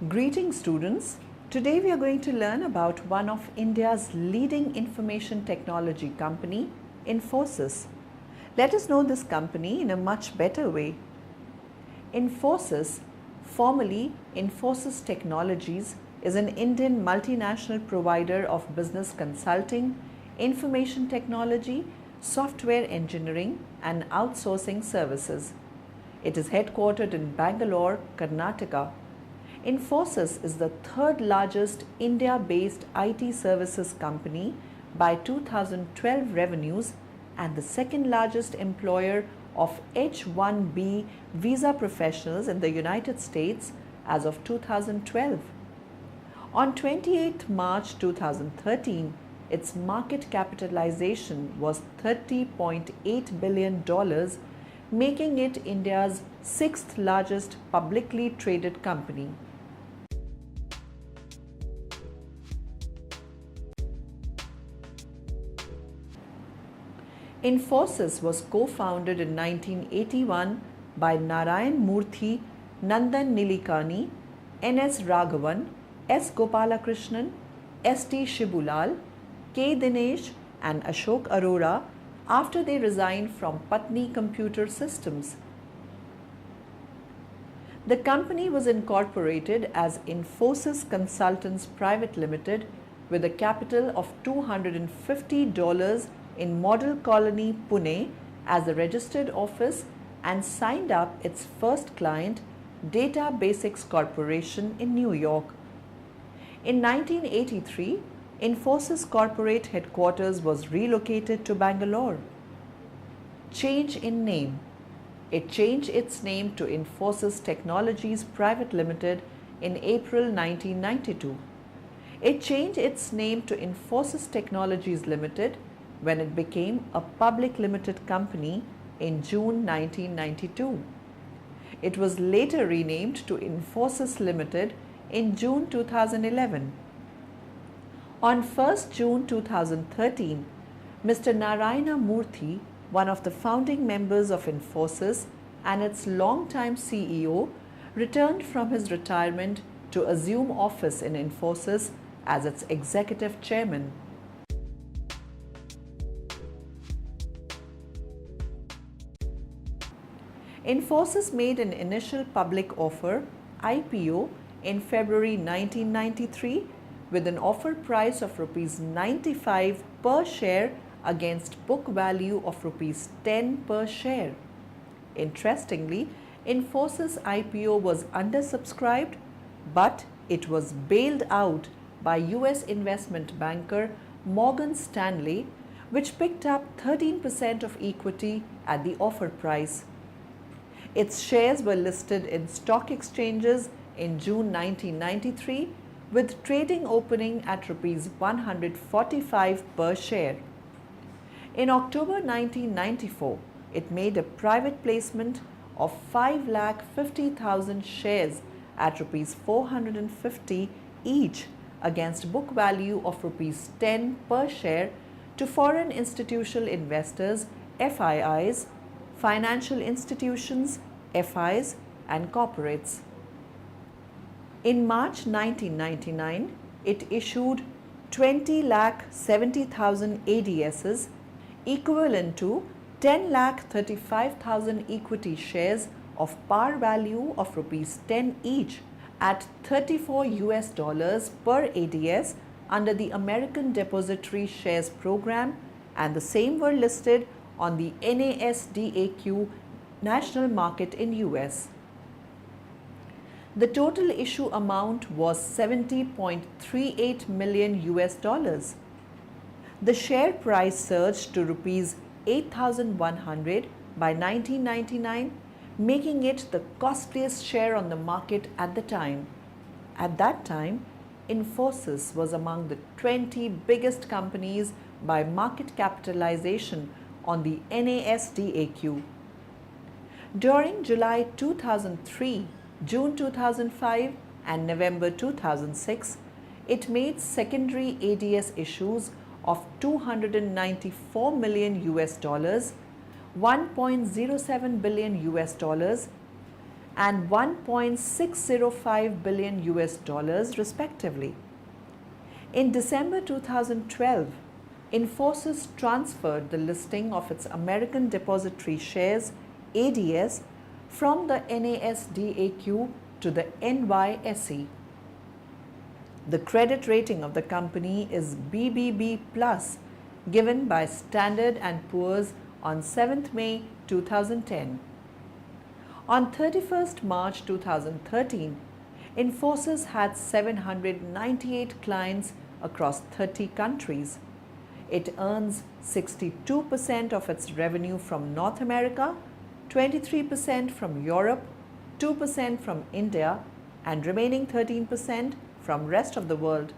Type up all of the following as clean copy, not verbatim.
Greetings students. Today we are going to learn about one of India's leading information technology company, Infosys. Let us know this company in a much better way. Infosys, formerly Infosys Technologies, is an Indian multinational provider of business consulting, information technology, software engineering and outsourcing services. It is headquartered in Bangalore, Karnataka. Infosys is the third largest India-based IT services company by 2012 revenues and the second largest employer of H-1B visa professionals in the United States as of 2012. On 28 March 2013, its market capitalization was $30.8 billion, making it India's sixth largest publicly traded company. Infosys was co-founded in 1981 by Narayan Murthy, Nandan Nilikani, N.S. Raghavan, S. Gopalakrishnan, S.T. Shibulal, K. Dinesh and Ashok Arora after they resigned from Patni Computer Systems. The company was incorporated as Infosys Consultants Private Limited with a capital of $250 in Model Colony, Pune as the registered office and signed up its first client, Data Basics Corporation in New York. In 1983, Infosys corporate headquarters was relocated to Bangalore. Change in name. It changed its name to Infosys Technologies Private Limited in April 1992. It changed its name to Infosys Technologies Limited when it became a public limited company in June 1992. It was later renamed to Infosys Limited in June 2011. On 1st June 2013, Mr. Narayana Murthy, one of the founding members of Infosys and its longtime CEO, returned from his retirement to assume office in Infosys as its executive chairman. Infosys made an initial public offer, IPO, in February 1993 with an offer price of Rs 95 per share against book value of Rs 10 per share. Interestingly, Infosys IPO was undersubscribed, but it was bailed out by US investment banker Morgan Stanley, which picked up 13% of equity at the offer price. Its shares were listed in stock exchanges in June 1993 with trading opening at Rs 145 per share. In October 1994, it made a private placement of 5,50,000 shares at Rs 450 each against book value of Rs 10 per share to foreign institutional investors, FIIs, financial institutions, FIs and corporates. In March 1999, it issued 20,70,000 ADSs equivalent to 10,35,000 equity shares of par value of Rs 10 each at $34 per ADS under the American Depository Shares Program, and the same were listed on the NASDAQ national market in US. The total issue amount was $70.38 million. The share price surged to Rs 8,100 by 1999, making it the costliest share on the market at the time. At that time, Infosys was among the 20 biggest companies by market capitalization on the NASDAQ. During July 2003, June 2005 and November 2006, it made secondary ADS issues of $294 million, $1.07 billion and 1.605 billion US dollars respectively. In December 2012, Infosis transferred the listing of its American Depository Shares ADS from the NASDAQ to the NYSE. The credit rating of the company is BBB+, given by Standard & Poor's on 7th May 2010. On 31st March 2013, Infosis had 798 clients across 30 countries. It earns 62% of its revenue from North America, 23% from Europe, 2% from India, and remaining 13% from rest of the world.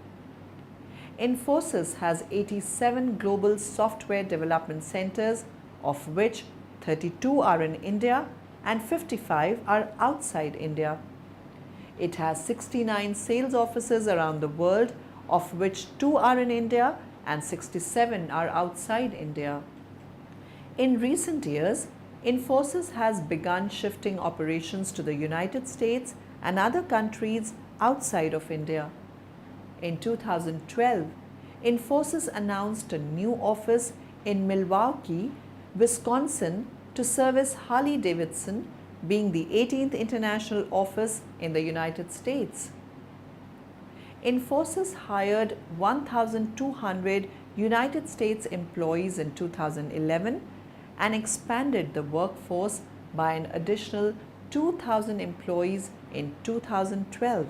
Infosis has 87 global software development centers, of which 32 are in India and 55 are outside India. It has 69 sales offices around the world, of which 2 are in India and 67 are outside India. In recent years, Infosis has begun shifting operations to the United States and other countries outside of India. In 2012, Infosis announced a new office in Milwaukee, Wisconsin to service Harley-Davidson, being the 18th international office in the United States. Infosis hired 1,200 United States employees in 2011 and expanded the workforce by an additional 2,000 employees in 2012.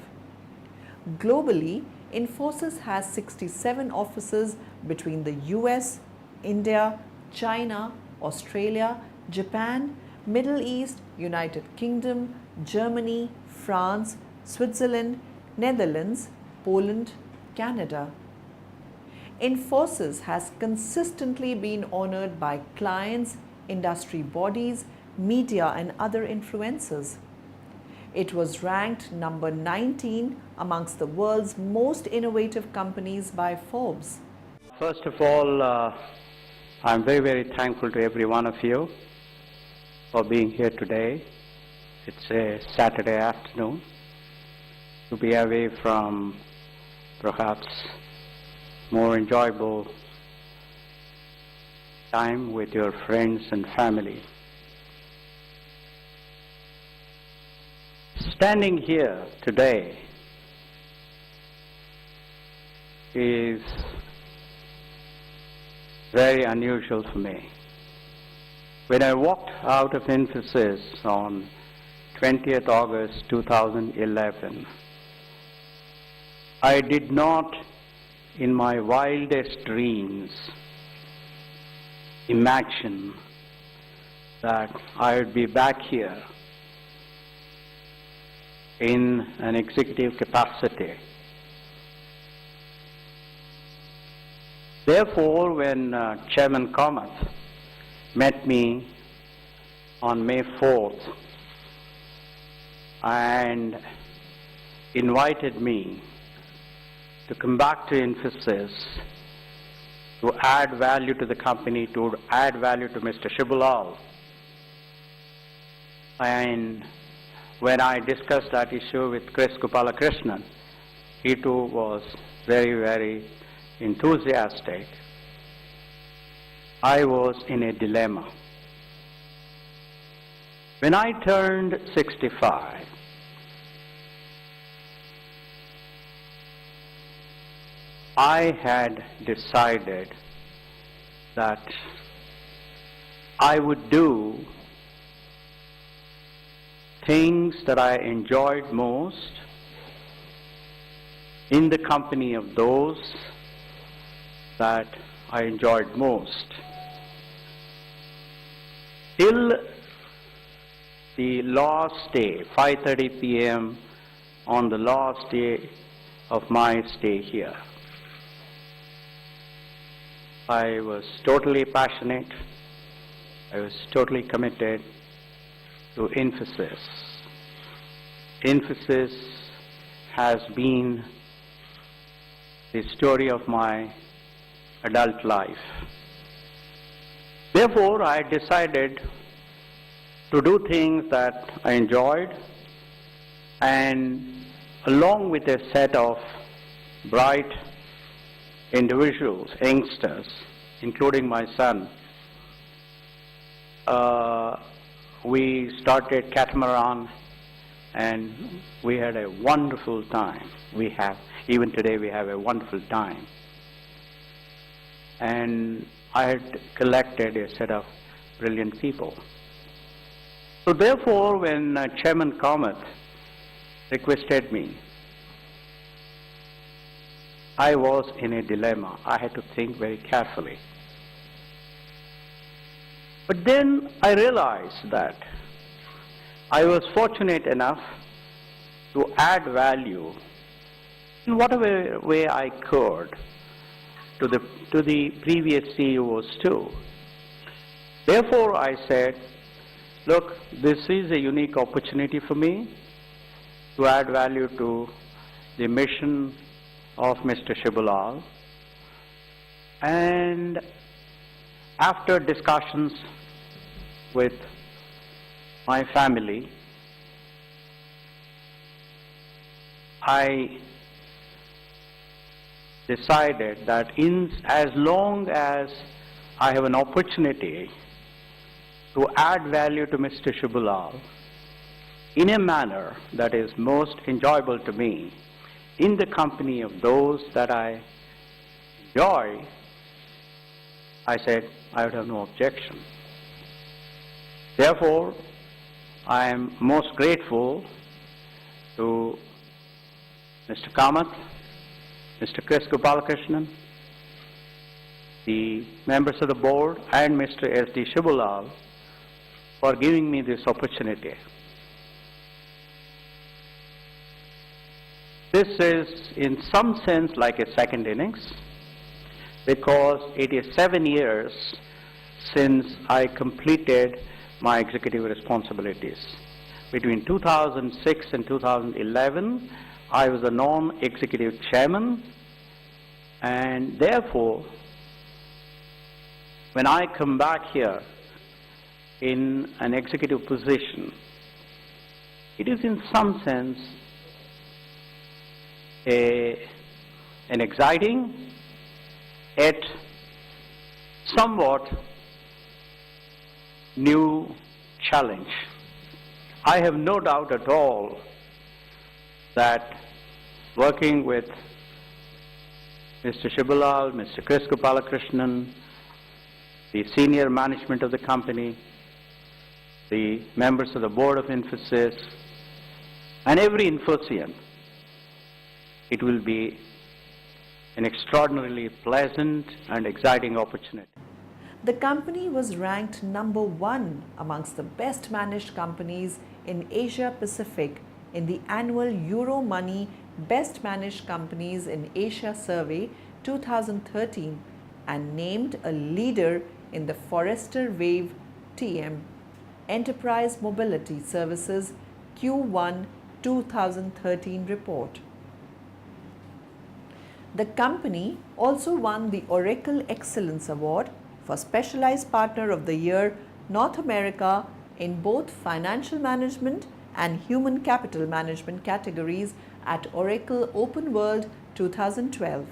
Globally, Infosis has 67 offices between the US, India, China, Australia, Japan, Middle East, United Kingdom, Germany, France, Switzerland, Netherlands, Poland, Canada. Infosis has consistently been honored by clients, industry bodies, media, and other influencers. It was ranked number 19 amongst the world's most innovative companies by Forbes. First of all, I'm very, very thankful to every one of you for being here today. It's a Saturday afternoon to be away from perhaps more enjoyable time with your friends and family. Standing here today is very unusual for me. When I walked out of Infosis on 20th August 2011, I did not, in my wildest dreams, imagine that I would be back here in an executive capacity. Therefore, when Chairman Kamath met me on May 4th and invited me to come back to Infosis to add value to the company, to add value to Mr. Shibulal, and when I discussed that issue with Chris Gopalakrishnan, he too was very, very enthusiastic. I was in a dilemma. When I turned 65, I had decided that I would do things that I enjoyed most in the company of those that I enjoyed most. Till the last day, 5:30 p.m. on the last day of my stay here, I was totally passionate, I was totally committed to Infosis. Infosis has been the story of my adult life. Therefore, I decided to do things that I enjoyed and along with a set of bright individuals, youngsters, including my son, we started Catamaran, and we had a wonderful time. Even today we have a wonderful time. And I had collected a set of brilliant people. So therefore, when Chairman Kamath requested me, I was in a dilemma. I had to think very carefully. But then I realized that I was fortunate enough to add value in whatever way I could to the previous CEOs too. Therefore, I said, look, this is a unique opportunity for me to add value to the mission of Mr. Shibulal. And after discussions with my family, I decided that as long as I have an opportunity to add value to Mr. Shibulal in a manner that is most enjoyable to me, in the company of those that I enjoy, I said I would have no objection. Therefore, I am most grateful to Mr. Kamath, Mr. Chris Gopalakrishnan, the members of the board, and Mr. S.D. Shibulal for giving me this opportunity. This is in some sense like a second innings, because it is 7 years since I completed my executive responsibilities. Between 2006 and 2011, I was a non-executive chairman, and therefore, when I come back here in an executive position, it is in some sense an exciting yet somewhat new challenge. I have no doubt at all that working with Mr. Shibulal, Mr. Chris Gopalakrishnan, the senior management of the company, the members of the board of Infosis, and every Infosian, it will be an extraordinarily pleasant and exciting opportunity. The company was ranked number 1 amongst the best managed companies in Asia Pacific in the annual Euromoney Best Managed Companies in Asia Survey 2013 and named a leader in the Forrester Wave TM Enterprise Mobility Services Q1 2013 report. The company also won the Oracle Excellence Award for Specialized Partner of the Year North America in both Financial Management and Human Capital Management categories at Oracle Open World 2012.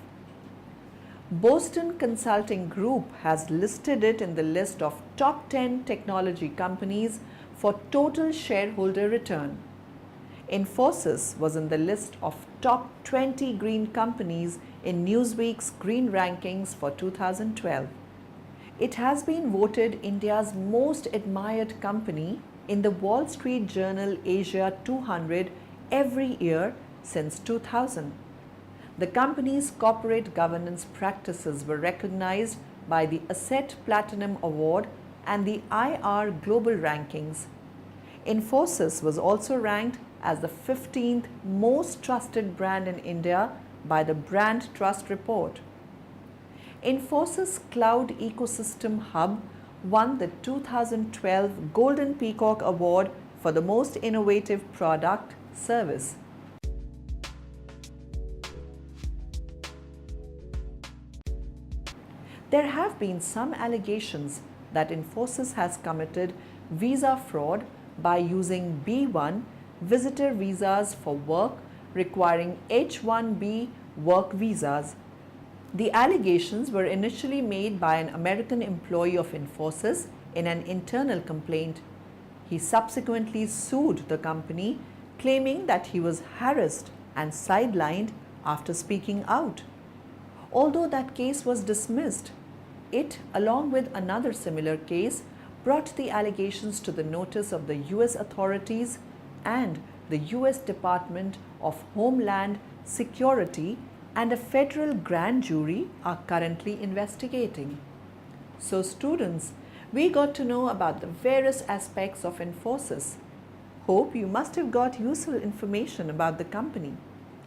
Boston Consulting Group has listed it in the list of top 10 technology companies for total shareholder return. Infosis was in the list of top 20 green companies in Newsweek's Green Rankings for 2012. It has been voted India's most admired company in the Wall Street Journal Asia 200 every year since 2000. The company's corporate governance practices were recognized by the Asset Platinum Award and the IR Global Rankings. Infosys was also ranked as the 15th most trusted brand in India by the Brand Trust Report. Infosys Cloud Ecosystem Hub won the 2012 Golden Peacock Award for the most innovative product service. There have been some allegations that Infosys has committed visa fraud by using B1, visitor visas for work requiring H-1B work visas. The allegations were initially made by an American employee of Infosis in an internal complaint. He subsequently sued the company, claiming that he was harassed and sidelined after speaking out. Although that case was dismissed, it, along with another similar case, brought the allegations to the notice of the US authorities, and the US Department of Homeland Security and a federal grand jury are currently investigating. So students, we got to know about the various aspects of Infosis. Hope you must have got useful information about the company.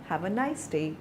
Have a nice day.